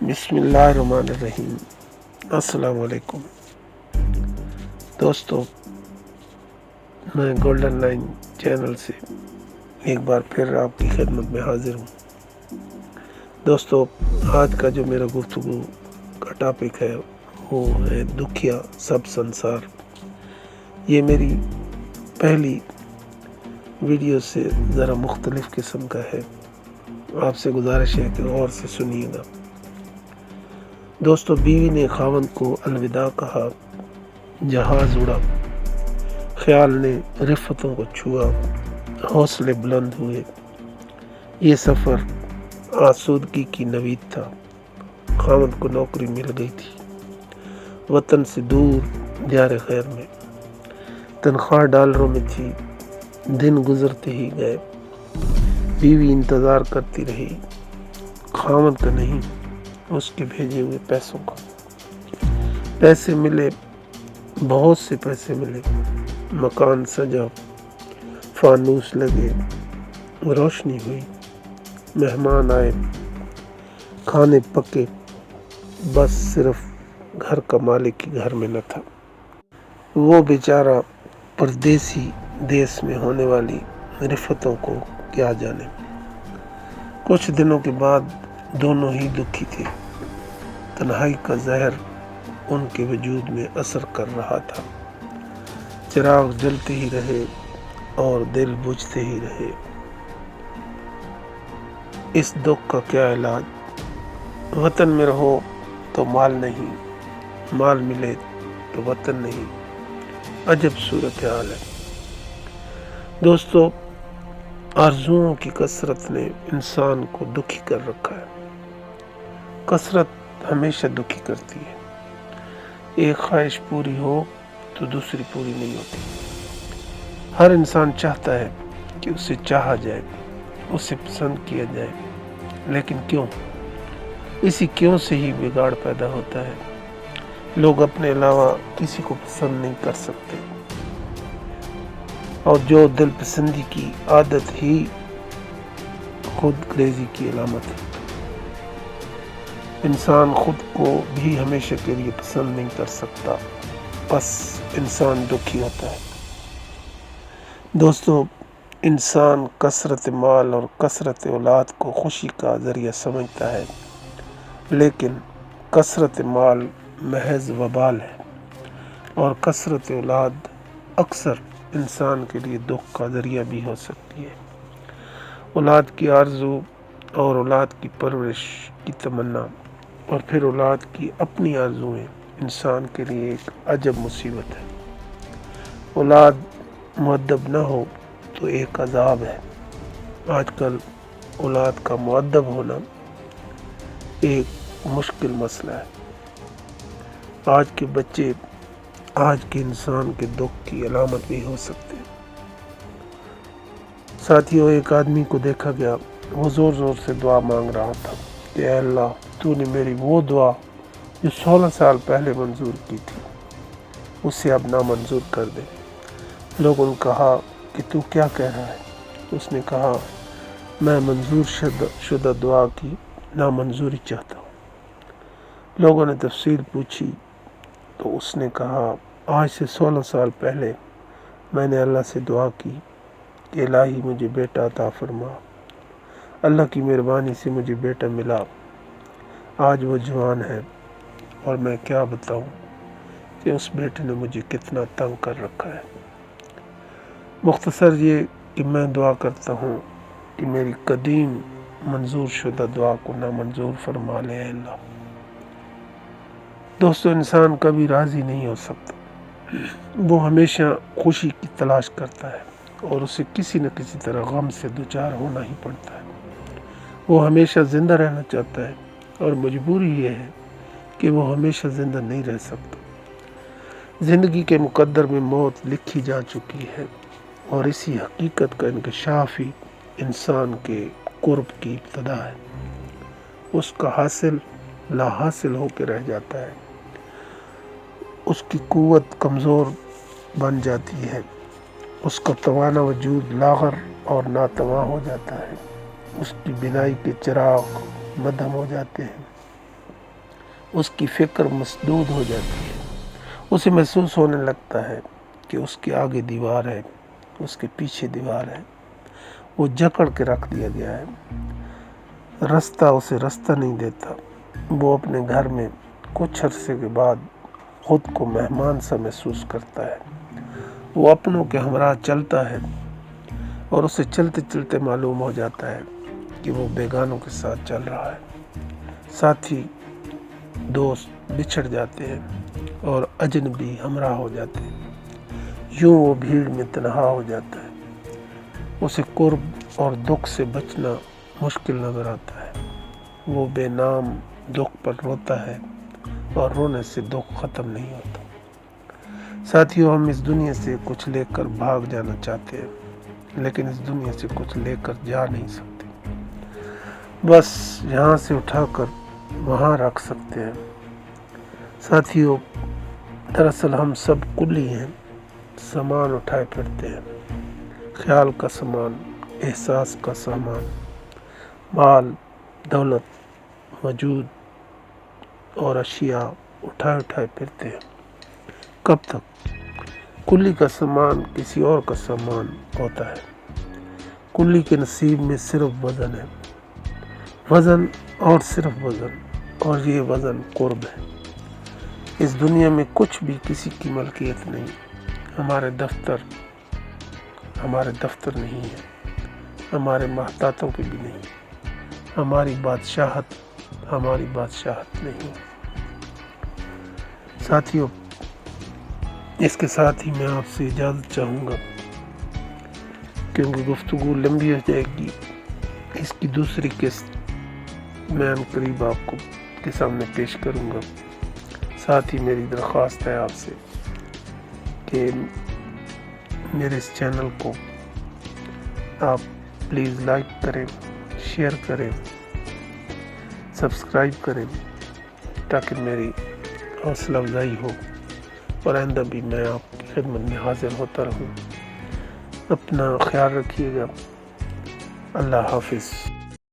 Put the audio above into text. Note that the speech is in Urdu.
بسم اللہ الرحمن الرحیم۔ السلام علیکم دوستو، میں گولڈن لائن چینل سے ایک بار پھر آپ کی خدمت میں حاضر ہوں۔ دوستو، آج کا جو میرا گفتگو کا ٹاپک ہے وہ ہے دکھیا سب سنسار۔ یہ میری پہلی ویڈیو سے ذرا مختلف قسم کا ہے، آپ سے گزارش ہے کہ غور سے سنیے گا۔ دوستو، بیوی نے خاوند کو الوداع کہا، جہاز اڑا، خیال نے رفتوں کو چھوا، حوصلے بلند ہوئے۔ یہ سفر آسودگی کی نوید تھا۔ خاوند کو نوکری مل گئی تھی، وطن سے دور دیار غیر میں۔ تنخواہ ڈالروں میں تھی، دن گزرتے ہی گئے۔ بیوی انتظار کرتی رہی، خاوند کا نہیں، اس کے بھیجے ہوئے پیسوں کا۔ پیسے ملے، بہت سے پیسے ملے، مکان سجا، فانوس لگے، روشنی ہوئی، مہمان آئے، کھانے پکے، بس صرف گھر کا مالک ہی گھر میں نہ تھا۔ وہ بیچارہ پردیسی دیس میں ہونے والی رفتوں کو کیا جانے۔ کچھ دنوں کے بعد دونوں ہی دکھی تھے۔ تنہائی کا زہر ان کے وجود میں اثر کر رہا تھا۔ چراغ جلتے ہی رہے اور دل بجھتے ہی رہے۔ اس دکھ کا کیا علاج؟ وطن میں رہو تو مال نہیں، مال ملے تو وطن نہیں۔ عجب صورتحال ہے دوستو۔ آرزوؤں کی کثرت نے انسان کو دکھی کر رکھا ہے۔ کثرت ہمیشہ دکھی کرتی ہے۔ ایک خواہش پوری ہو تو دوسری پوری نہیں ہوتی۔ ہر انسان چاہتا ہے کہ اسے چاہا جائے، اسے پسند کیا جائے، لیکن کیوں؟ اسی کیوں سے ہی بگاڑ پیدا ہوتا ہے۔ لوگ اپنے علاوہ کسی کو پسند نہیں کر سکتے، اور جو دل پسندی کی عادت ہی خود گریزی کی علامت ہے۔ انسان خود کو بھی ہمیشہ کے لیے پسند نہیں کر سکتا، بس انسان دکھی ہوتا ہے۔ دوستو، انسان کثرت مال اور کثرت اولاد کو خوشی کا ذریعہ سمجھتا ہے، لیکن کثرت مال محض وبال ہے، اور کثرت اولاد اکثر انسان کے لیے دکھ کا ذریعہ بھی ہو سکتی ہے۔ اولاد کی آرزو اور اولاد کی پرورش کی تمنا اور پھر اولاد کی اپنی آرزویں انسان کے لیے ایک عجب مصیبت ہے۔ اولاد مؤدب نہ ہو تو ایک عذاب ہے۔ آج کل اولاد کا مؤدب ہونا ایک مشکل مسئلہ ہے۔ آج کے بچے آج کے انسان کے دکھ کی علامت بھی ہو سکتے ہیں۔ ساتھیوں، ایک آدمی کو دیکھا گیا، وہ زور زور سے دعا مانگ رہا تھا کہ اے اللہ، تو نے میری وہ دعا جو 16 سال پہلے منظور کی تھی، اسے اب نامنظور کر دے۔ لوگوں نے کہا کہ تو کیا کہہ رہا ہے؟ اس نے کہا، میں منظور شدہ دعا کی نامنظوری چاہتا ہوں۔ لوگوں نے تفصیل پوچھی تو اس نے کہا، آج سے 16 سال پہلے میں نے اللہ سے دعا کی کہ الہی مجھے بیٹا عطا فرما۔ اللہ کی مہربانی سے مجھے بیٹا ملا۔ آج وہ جوان ہے، اور میں کیا بتاؤں کہ اس بیٹے نے مجھے کتنا تنگ کر رکھا ہے۔ مختصر یہ کہ میں دعا کرتا ہوں کہ میری قدیم منظور شدہ دعا کو نامنظور فرما لے اے اللہ۔ دوستو، انسان کبھی راضی نہیں ہو سکتا۔ وہ ہمیشہ خوشی کی تلاش کرتا ہے، اور اسے کسی نہ کسی طرح غم سے دوچار ہونا ہی پڑتا ہے۔ وہ ہمیشہ زندہ رہنا چاہتا ہے، اور مجبوری یہ ہے کہ وہ ہمیشہ زندہ نہیں رہ سکتا۔ زندگی کے مقدر میں موت لکھی جا چکی ہے، اور اسی حقیقت کا انکشاف ہی انسان کے قرب کی ابتدا ہے۔ اس کا حاصل لا حاصل ہو کے رہ جاتا ہے، اس کی قوت کمزور بن جاتی ہے، اس کا توانا وجود لاغر اور ناتواں ہو جاتا ہے، اس کی بینائی کے چراغ مدھم ہو جاتے ہیں۔ اس کی فکر مسدود ہو جاتی ہے، اسے محسوس ہونے لگتا ہے کہ اس کے آگے دیوار ہے، اس کے پیچھے دیوار ہے، وہ جکڑ کے رکھ دیا گیا ہے، راستہ اسے راستہ نہیں دیتا۔ وہ اپنے گھر میں کچھ عرصے کے بعد خود کو مہمان سا محسوس کرتا ہے۔ وہ اپنوں کے ہمراہ چلتا ہے اور اسے چلتے چلتے معلوم ہو جاتا ہے کہ وہ بیگانوں کے ساتھ چل رہا ہے۔ ساتھی دوست بچھڑ جاتے ہیں اور اجنبی ہمراہ ہو جاتے ہیں، یوں وہ بھیڑ میں تنہا ہو جاتا ہے۔ اسے قرب اور دکھ سے بچنا مشکل نظر آتا ہے۔ وہ بے نام دکھ پر روتا ہے اور رونے سے دکھ ختم نہیں ہوتا۔ ساتھیوں، ہم اس دنیا سے کچھ لے کر بھاگ جانا چاہتے ہیں، لیکن اس دنیا سے کچھ لے کر جا نہیں سکتے، بس یہاں سے اٹھا کر وہاں رکھ سکتے ہیں۔ ساتھیوں، دراصل ہم سب کلی ہیں، سامان اٹھائے پھرتے ہیں، خیال کا سامان، احساس کا سامان، مال، دولت، وجود اور اشیاء اٹھائے پھرتے ہیں۔ کب تک؟ کلی کا سامان کسی اور کا سامان ہوتا ہے۔ کلی کے نصیب میں صرف وزن ہے، وزن اور صرف وزن، اور یہ وزن قرب ہے۔ اس دنیا میں کچھ بھی کسی کی ملکیت نہیں۔ ہمارے دفتر نہیں ہے، ہمارے محتاطوں کے بھی نہیں، ہماری بادشاہت نہیں۔ ساتھیوں، اس کے ساتھ ہی میں آپ سے اجازت چاہوں گا، کیونکہ گفتگو لمبی ہو جائے گی۔ اس کی دوسری قسط میں عنقریب آپ کو کے سامنے پیش کروں گا۔ ساتھ ہی میری درخواست ہے آپ سے کہ میرے اس چینل کو آپ پلیز لائک کریں، شیئر کریں، سبسکرائب کریں، تاکہ میری حوصلہ افزائی ہو اور آئندہ بھی میں آپ کی خدمت میں حاضر ہوتا رہوں۔ اپنا خیال رکھیے گا۔ اللہ حافظ۔